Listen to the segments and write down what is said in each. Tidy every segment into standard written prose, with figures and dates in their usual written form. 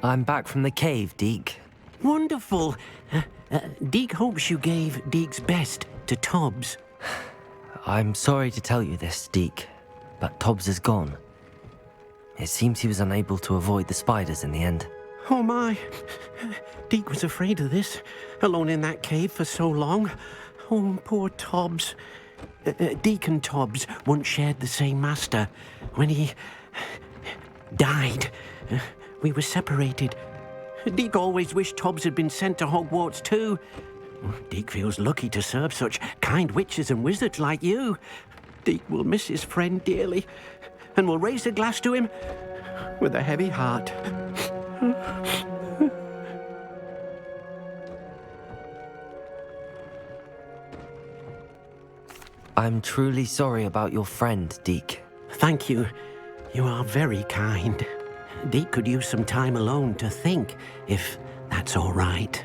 I'm back from the cave, Deke. Wonderful. Deke hopes you gave Deke's best to Tobbs. I'm sorry to tell you this, Deke, but Tobbs is gone. It seems he was unable to avoid the spiders in the end. Oh my. Deke was afraid of this, alone in that cave for so long. Oh, poor Tobbs. Deke and Tobbs once shared the same master. When he died, we were separated. Deke always wished Tobbs had been sent to Hogwarts too. Deke feels lucky to serve such kind witches and wizards like you. Deke will miss his friend dearly, and will raise a glass to him with a heavy heart. I'm truly sorry about your friend, Deke. Thank you. You are very kind. Deke could use some time alone to think, if that's all right.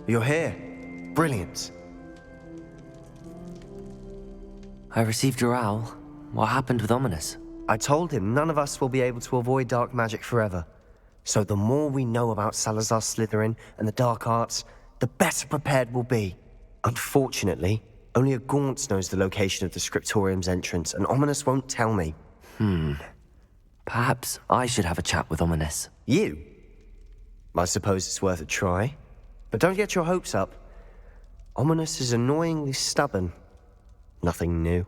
You're here. Brilliant. I received your owl. What happened with Ominous? I told him none of us will be able to avoid dark magic forever. So the more we know about Salazar Slytherin and the dark arts, the better prepared we'll be. Unfortunately, only a Gaunt knows the location of the Scriptorium's entrance, and Ominous won't tell me. Perhaps I should have a chat with Ominous. You? I suppose it's worth a try. But don't get your hopes up. Ominous is annoyingly stubborn. Nothing new.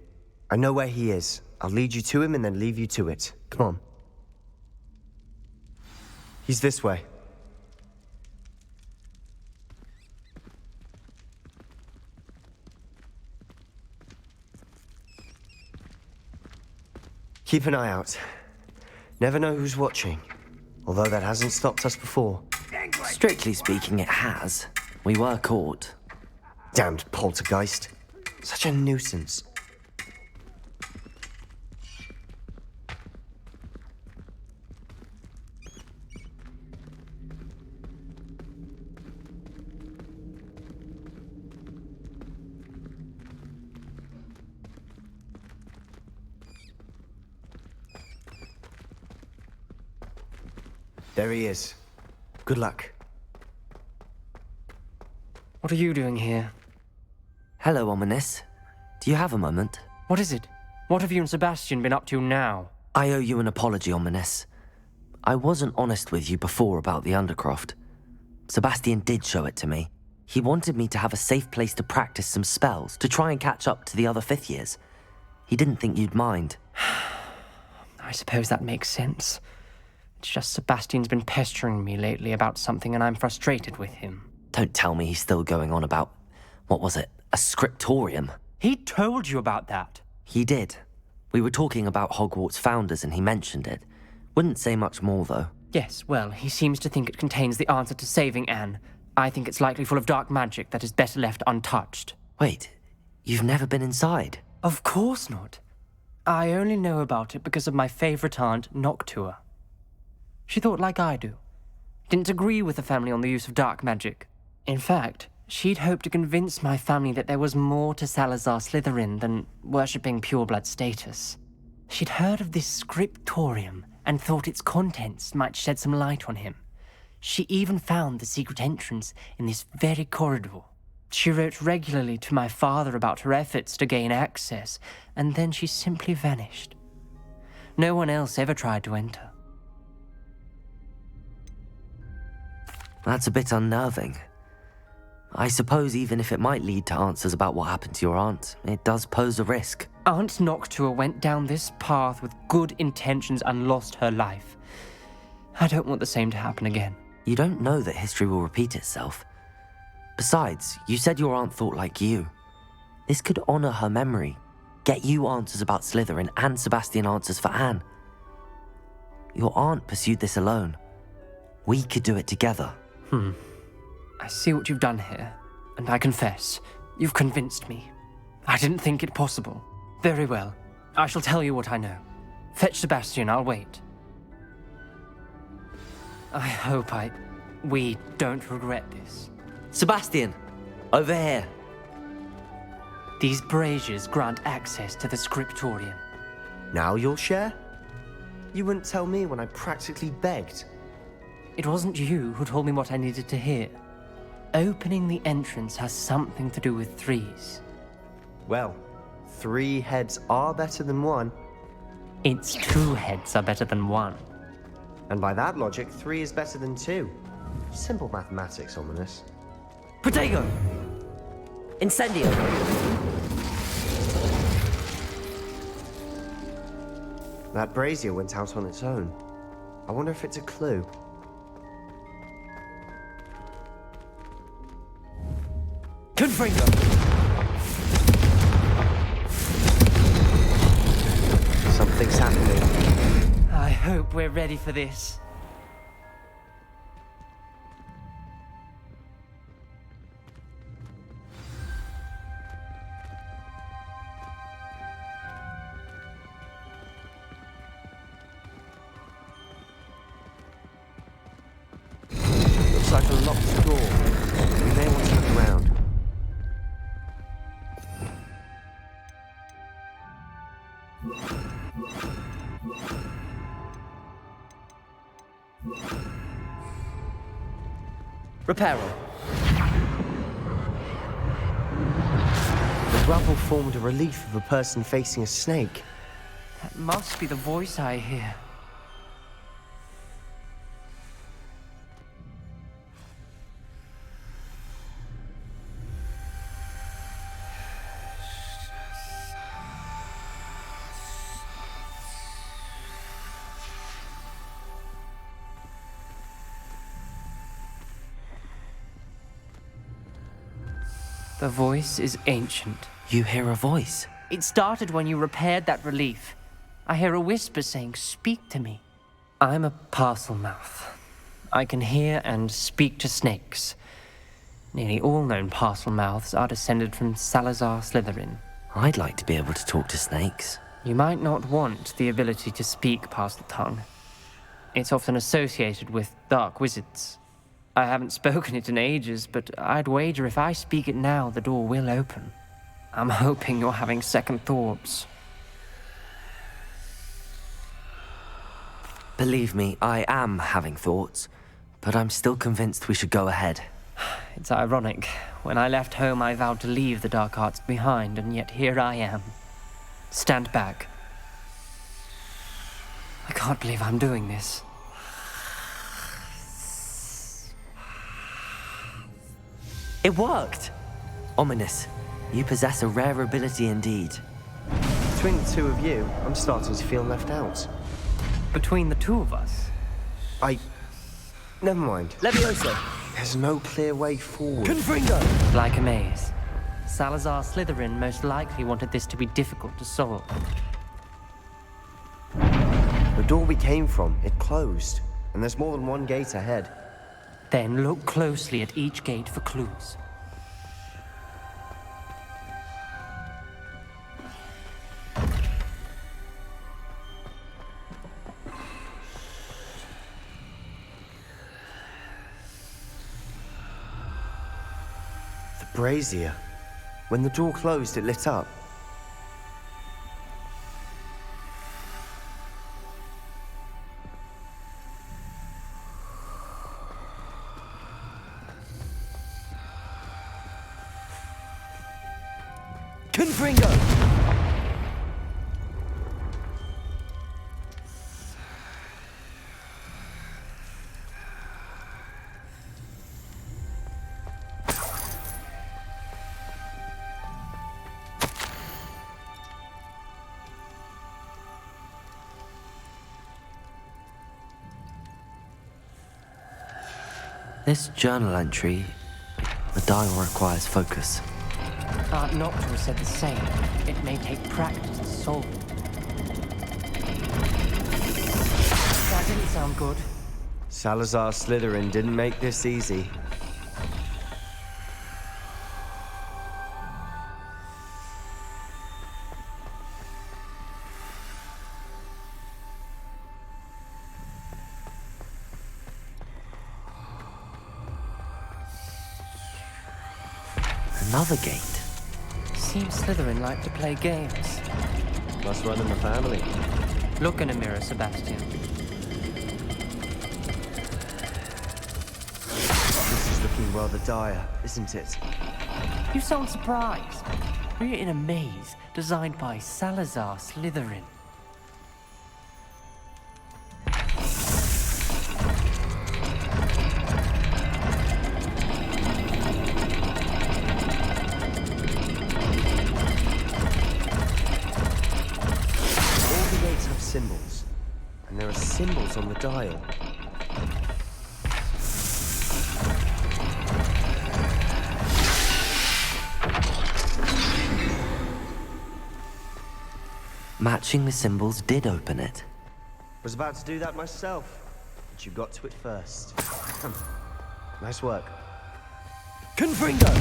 I know where he is. I'll lead you to him and then leave you to it. Come on. He's this way. Keep an eye out. Never know who's watching. Although that hasn't stopped us before. Strictly speaking, it has. We were caught. Damned poltergeist. Such a nuisance. There he is. Good luck. What are you doing here? Hello, Ominous. Do you have a moment? What is it? What have you and Sebastian been up to now? I owe you an apology, Ominous. I wasn't honest with you before about the Undercroft. Sebastian did show it to me. He wanted me to have a safe place to practice some spells, to try and catch up to the other fifth years. He didn't think you'd mind. I suppose that makes sense. It's just Sebastian's been pestering me lately about something and I'm frustrated with him. Don't tell me he's still going on about, what was it, a scriptorium? He told you about that. He did. We were talking about Hogwarts founders and he mentioned it. Wouldn't say much more, though. Yes, well, he seems to think it contains the answer to saving Anne. I think it's likely full of dark magic that is better left untouched. Wait, you've never been inside? Of course not. I only know about it because of my favorite aunt, Noctua. She thought like I do. Didn't agree with the family on the use of dark magic. In fact, she'd hoped to convince my family that there was more to Salazar Slytherin than worshipping pureblood status. She'd heard of this scriptorium and thought its contents might shed some light on him. She even found the secret entrance in this very corridor. She wrote regularly to my father about her efforts to gain access, and then she simply vanished. No one else ever tried to enter. That's a bit unnerving. I suppose even if it might lead to answers about what happened to your aunt, it does pose a risk. Aunt Noctua went down this path with good intentions and lost her life. I don't want the same to happen again. You don't know that history will repeat itself. Besides, you said your aunt thought like you. This could honor her memory, get you answers about Slytherin and Sebastian answers for Anne. Your aunt pursued this alone. We could do it together. I see what you've done here, and I confess, you've convinced me. I didn't think it possible. Very well, I shall tell you what I know. Fetch Sebastian, I'll wait. I hope we don't regret this. Sebastian, over here. These braziers grant access to the scriptorium. Now you'll share? You wouldn't tell me when I practically begged. It wasn't you who told me what I needed to hear. Opening the entrance has something to do with threes. Well, 3 heads are better than 1. Its 2 heads are better than 1. And by that logic, 3 is better than 2. Simple mathematics, Ominous. Protego! Incendio! That brazier went out on its own. I wonder if it's a clue. Confringo! Something's happening. I hope we're ready for this. Looks like a locked door. We may want to look around. Reparo. The rubble formed a relief of a person facing a snake. That must be the voice I hear. The voice is ancient. You hear a voice? It started when you repaired that relief. I hear a whisper saying, "Speak to me." I'm a parcel mouth. I can hear and speak to snakes. Nearly all known parcel mouths are descended from Salazar Slytherin. I'd like to be able to talk to snakes. You might not want the ability to speak parcel tongue. It's often associated with dark wizards. I haven't spoken it in ages, but I'd wager if I speak it now, the door will open. I'm hoping you're having second thoughts. Believe me, I am having thoughts, but I'm still convinced we should go ahead. It's ironic. When I left home, I vowed to leave the dark arts behind, and yet here I am. Stand back. I can't believe I'm doing this. It worked! Ominous, you possess a rare ability indeed. Between the 2 of you, I'm starting to feel left out. Between the 2 of us, Never mind. Levioso! There's no clear way forward. Confringo! like a maze. Salazar Slytherin most likely wanted this to be difficult to solve. door we came from, it closed, and there's more than one gate ahead. Then look closely at each gate for clues. The brazier. When the door closed, it lit up. Confringo! This journal entry, the dial requires focus. Aunt Noctua said the same. It may take practice to solve it. That didn't sound good. Salazar Slytherin didn't make this easy. Another gate. Seems Slytherin like to play games. Must run in the family. Look in a mirror, Sebastian. This is looking rather dire, isn't it? You sound surprised. We're in a maze designed by Salazar Slytherin. Symbols. And there are symbols on the dial. Matching the symbols did open it. Was about to do that myself, but you got to it first. Nice work. Confringo!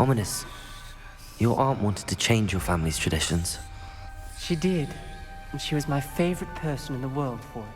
Ominous. Your aunt wanted to change your family's traditions. She did, and she was my favorite person in the world for it.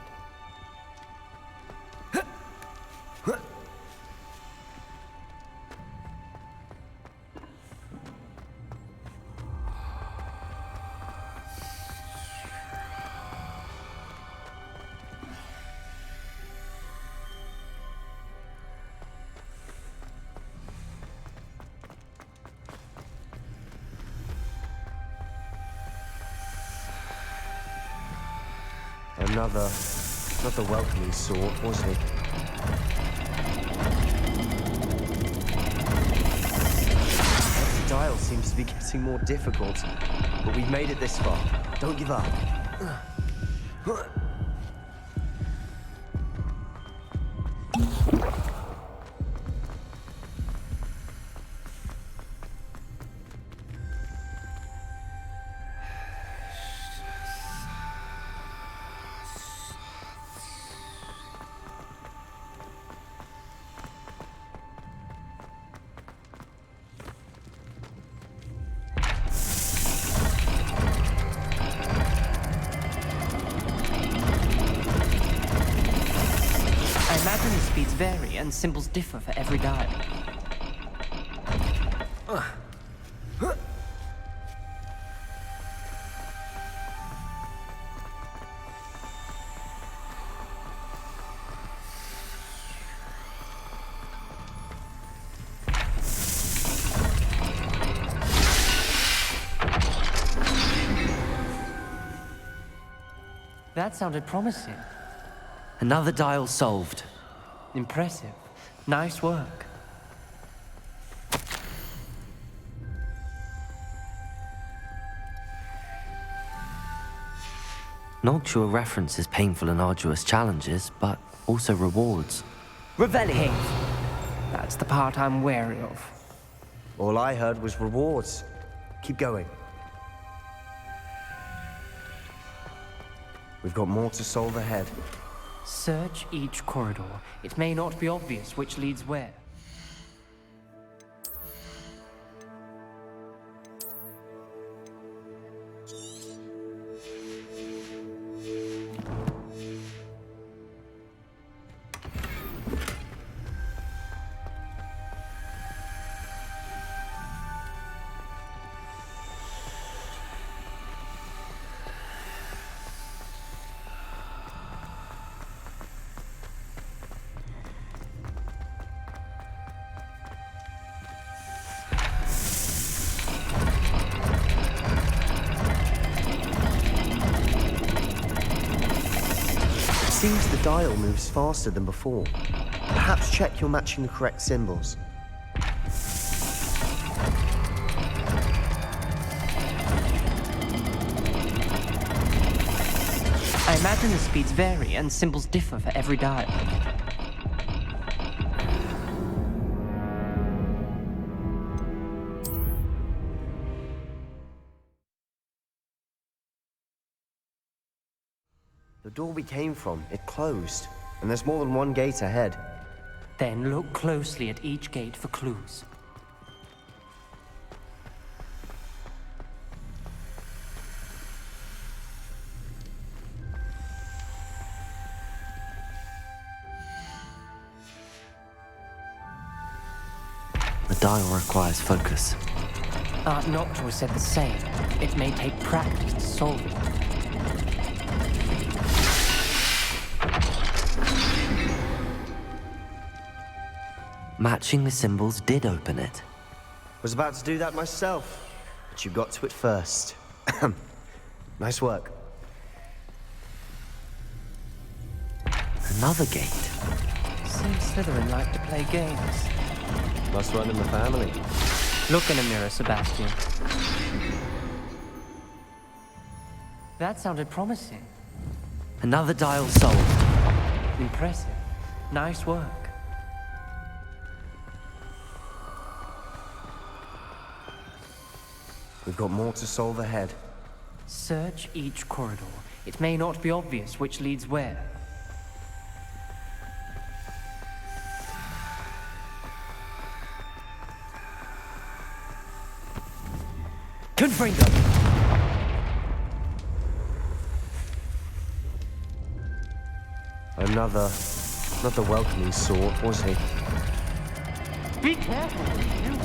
Another welcoming sort, was he? The dial seems to be getting more difficult, but we've made it this far. Don't give up. I imagine the speeds vary and symbols differ for every dial. That sounded promising. Another dial solved. Impressive. Nice work. Noctua references painful and arduous challenges, but also rewards. Revelli. That's the part I'm wary of. All I heard was rewards. Keep going. We've got more to solve ahead. Search each corridor. It may not be obvious which leads where. Seems the dial moves faster than before. Perhaps check you're matching the correct symbols. I imagine the speeds vary and symbols differ for every dial. The door we came from, it closed, and there's more than one gate ahead. Then look closely at each gate for clues. The dial requires focus. Aunt Noctua said the same. It may take practice to solve it. Matching the symbols did open it. Was about to do that myself, but you got to it first. Nice work. Another gate. Seems Slytherin like to play games. Must run in the family. Look in a mirror, Sebastian. That sounded promising. Another dial solved. Impressive. Nice work. We've got more to solve ahead. Search each corridor. It may not be obvious which leads where. Confringo! Not the welcoming sort, was he? Be careful, will you?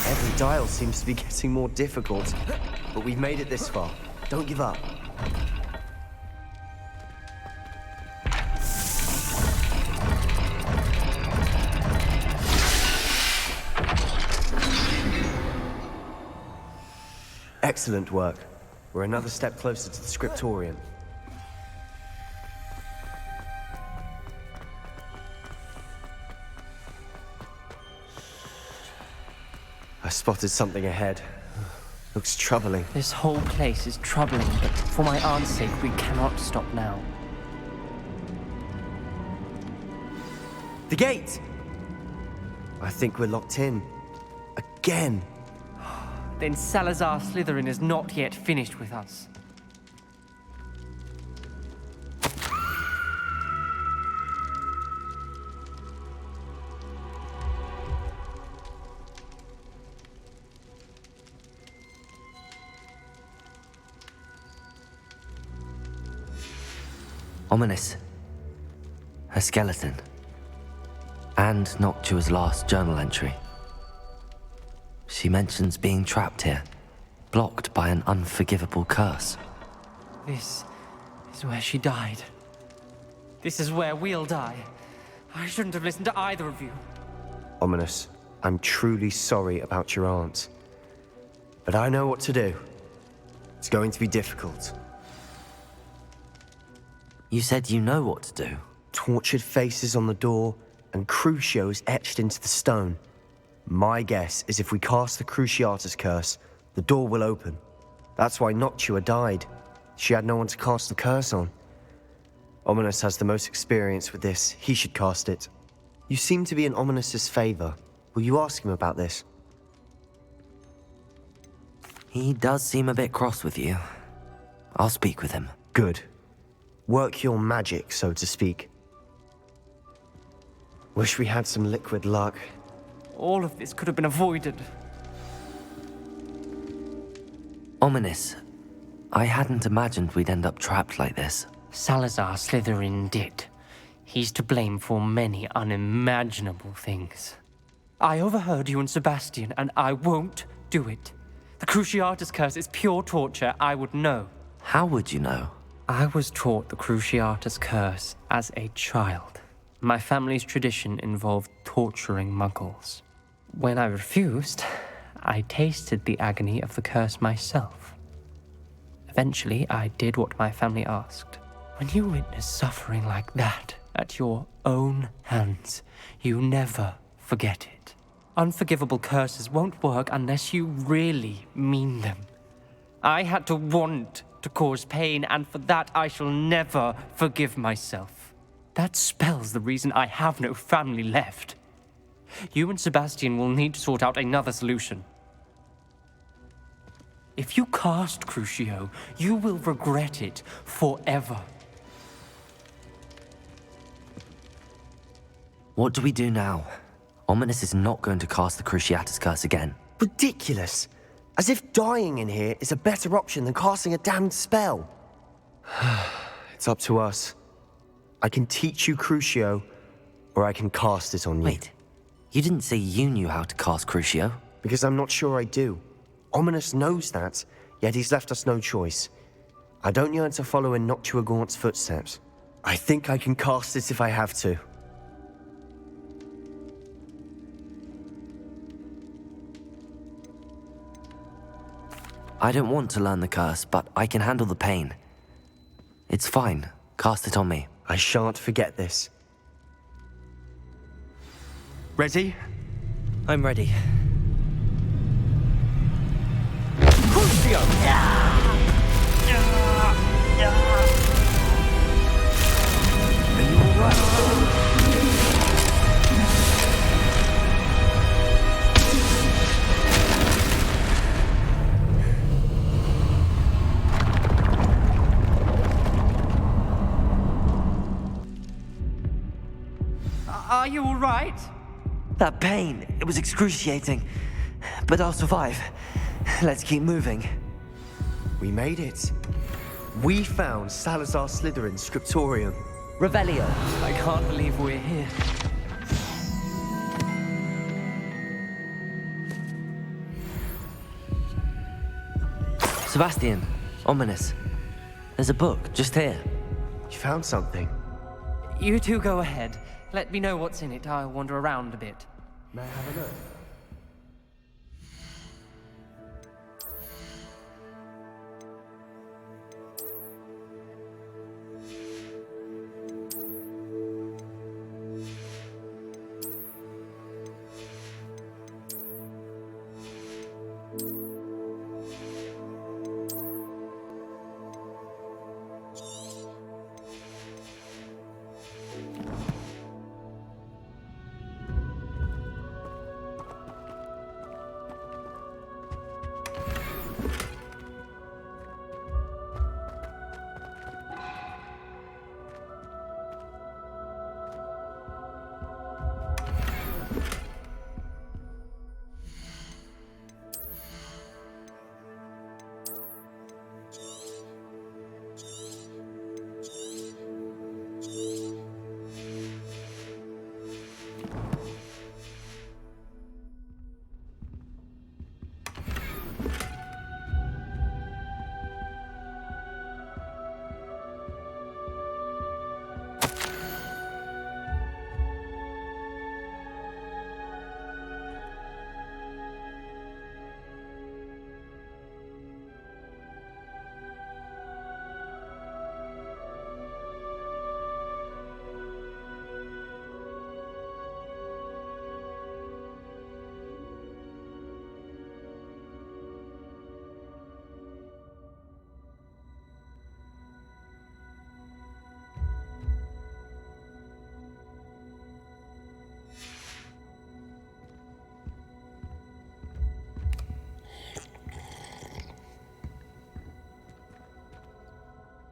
Every dial seems to be getting more difficult, but we've made it this far. Don't give up. Excellent work. We're another step closer to the scriptorium. I spotted something ahead. Looks troubling. This whole place is troubling, but for my aunt's sake, we cannot stop now. The gate! I think we're locked in. Again. Then Salazar Slytherin is not yet finished with us. Ominous. Her skeleton. And Noctua's last journal entry. She mentions being trapped here, blocked by an unforgivable curse. This is where she died. This is where we'll die. I shouldn't have listened to either of you. Ominous, I'm truly sorry about your aunt. But I know what to do. It's going to be difficult. You said you know what to do. Tortured faces on the door and Crucios etched into the stone. My guess is if we cast the Cruciatus curse, the door will open. That's why Noctua died. She had no one to cast the curse on. Ominous has the most experience with this. He should cast it. You seem to be in Ominous's favor. Will you ask him about this? He does seem a bit cross with you. I'll speak with him. Good. Work your magic, so to speak. Wish we had some liquid luck. All of this could have been avoided. Ominous. I hadn't imagined we'd end up trapped like this. Salazar Slytherin did. He's to blame for many unimaginable things. I overheard you and Sebastian, and I won't do it. The Cruciatus Curse is pure torture, I would know. How would you know? I was taught the Cruciatus Curse as a child. My family's tradition involved torturing muggles. When I refused, I tasted the agony of the curse myself. Eventually, I did what my family asked. When you witness suffering like that at your own hands, you never forget it. Unforgivable curses won't work unless you really mean them. I had to want to cause pain, and for that I shall never forgive myself. That spells the reason I have no family left. You and Sebastian will need to sort out another solution. If you cast Crucio, you will regret it forever. What do we do now? Ominous is not going to cast the Cruciatus Curse again. Ridiculous! As if dying in here is a better option than casting a damned spell. It's up to us. I can teach you Crucio, or I can cast it on you. Wait, you didn't say you knew how to cast Crucio? Because I'm not sure I do. Ominous knows that, yet he's left us no choice. I don't yearn to follow in Noctua Gaunt's footsteps. I think I can cast it if I have to. I don't want to learn the curse, but I can handle the pain. It's fine. Cast it on me. I shan't forget this. Ready? I'm ready. Are you all right? That pain, it was excruciating. But I'll survive. Let's keep moving. We made it. We found Salazar Slytherin's scriptorium. Revelio. I can't believe we're here. Sebastian, Ominous. There's a book just here. You found something. You two go ahead. Let me know what's in it. I'll wander around a bit. May I have a look?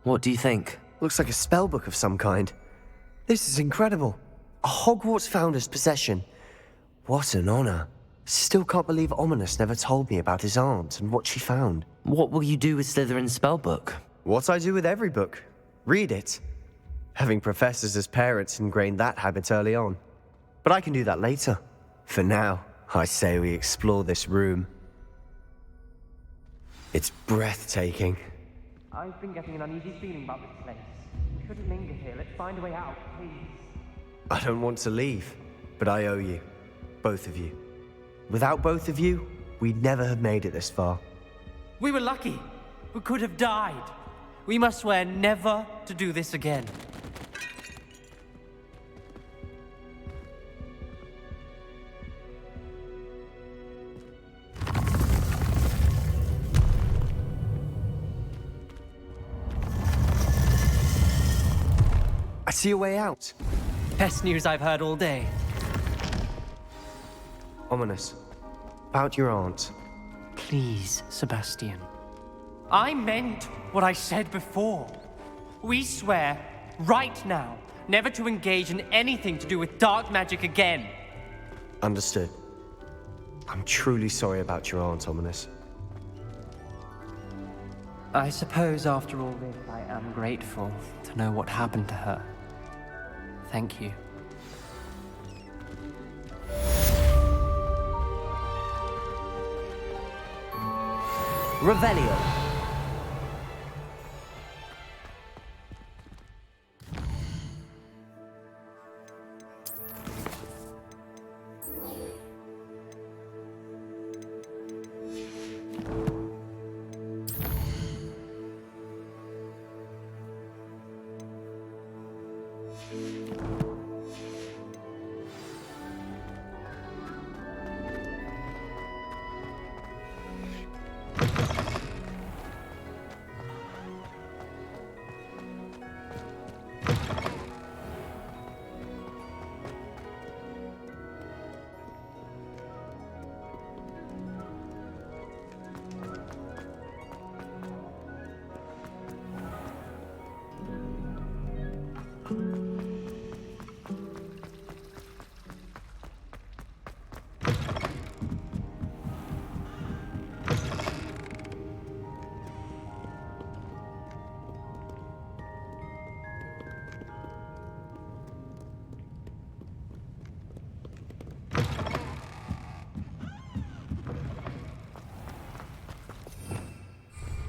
What do you think? Looks like a spell book of some kind. This is incredible. A Hogwarts founder's possession. What an honor. Still can't believe Ominous never told me about his aunt and what she found. What will you do with Slytherin's spellbook? What I do with every book. Read it. Having professors as parents ingrained that habit early on. But I can do that later. For now, I say we explore this room. It's breathtaking. I've been getting an uneasy feeling about this place. We shouldn't linger here. Let's find a way out, please. I don't want to leave, but I owe you. Both of you. Without both of you, we'd never have made it this far. We were lucky. We could have died. We must swear never to do this again. I see a way out. Best news I've heard all day. Ominous. About your aunt. Please, Sebastian. I meant what I said before. We swear, right now, never to engage in anything to do with dark magic again. Understood. I'm truly sorry about your aunt, Ominous. I suppose after all this, I am grateful to know what happened to her. Thank you. Revelio.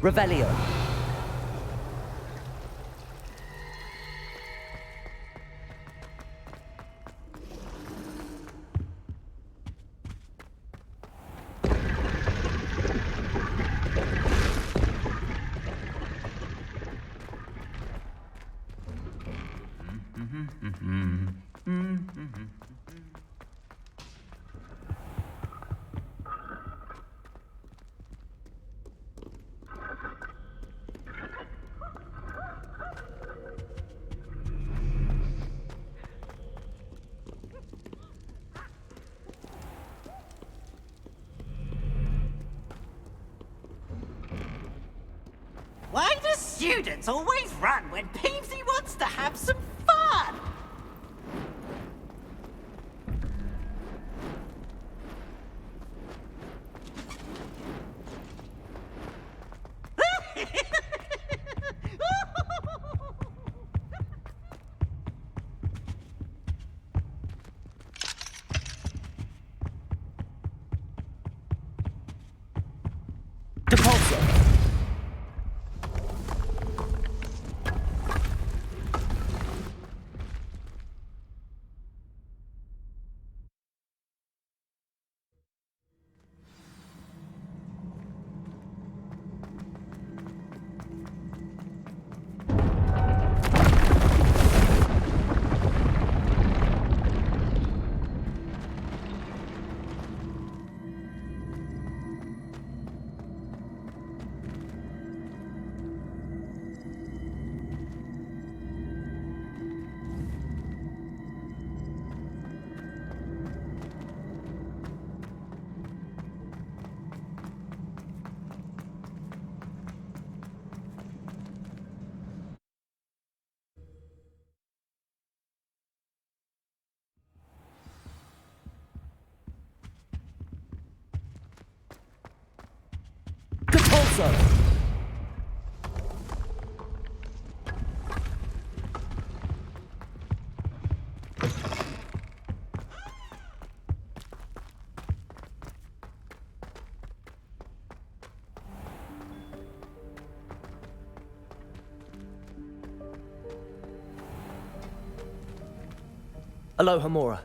Revelio. Why do students always run when Peevesy wants to have some fun? Depulso. sir. Aloha, Mora.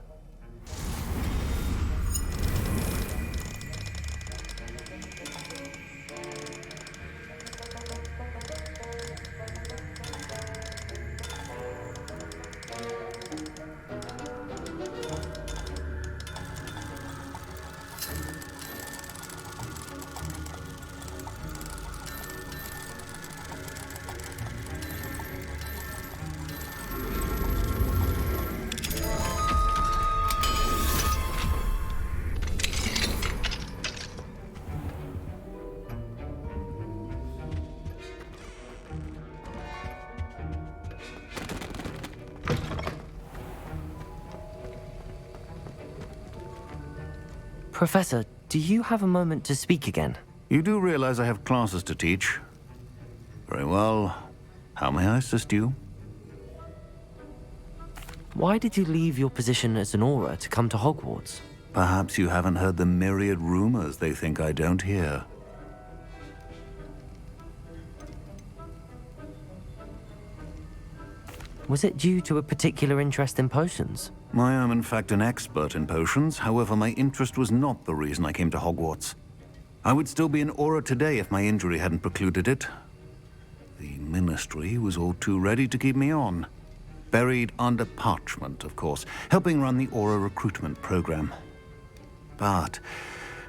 Professor, do you have a moment to speak again? You do realize I have classes to teach. Very well. How may I assist you? Why did you leave your position as an Auror to come to Hogwarts? Perhaps you haven't heard the myriad rumors they think I don't hear. Was it due to a particular interest in potions? I am in fact an expert in potions, however my interest was not the reason I came to Hogwarts. I would still be an Auror today if my injury hadn't precluded it. The Ministry was all too ready to keep me on. Buried under parchment, of course, helping run the Auror recruitment program. But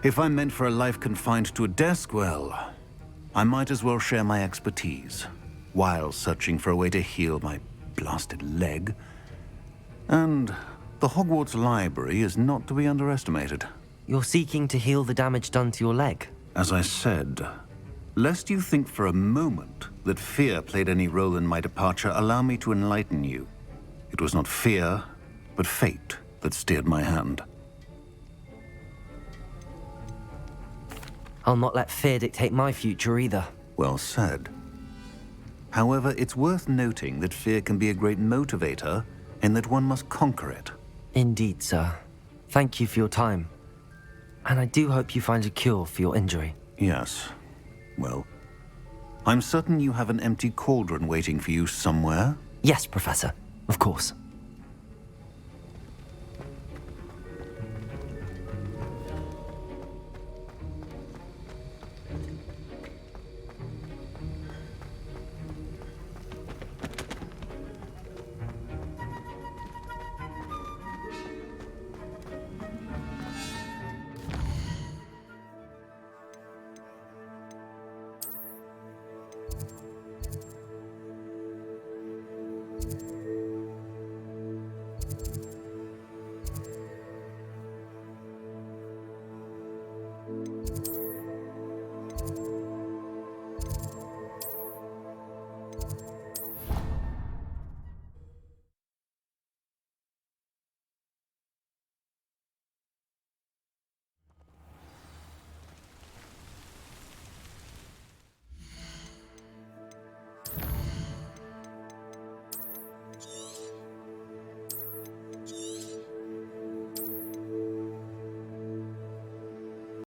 if I'm meant for a life confined to a desk, well, I might as well share my expertise, while searching for a way to heal my blasted leg. And the Hogwarts Library is not to be underestimated. You're seeking to heal the damage done to your leg? As I said, lest you think for a moment that fear played any role in my departure, allow me to enlighten you. It was not fear, but fate that steered my hand. I'll not let fear dictate my future either. Well said. However, it's worth noting that fear can be a great motivator, and that one must conquer it. Indeed, sir. Thank you for your time. And I do hope you find a cure for your injury. Yes. Well, I'm certain you have an empty cauldron waiting for you somewhere. Yes, Professor. Of course.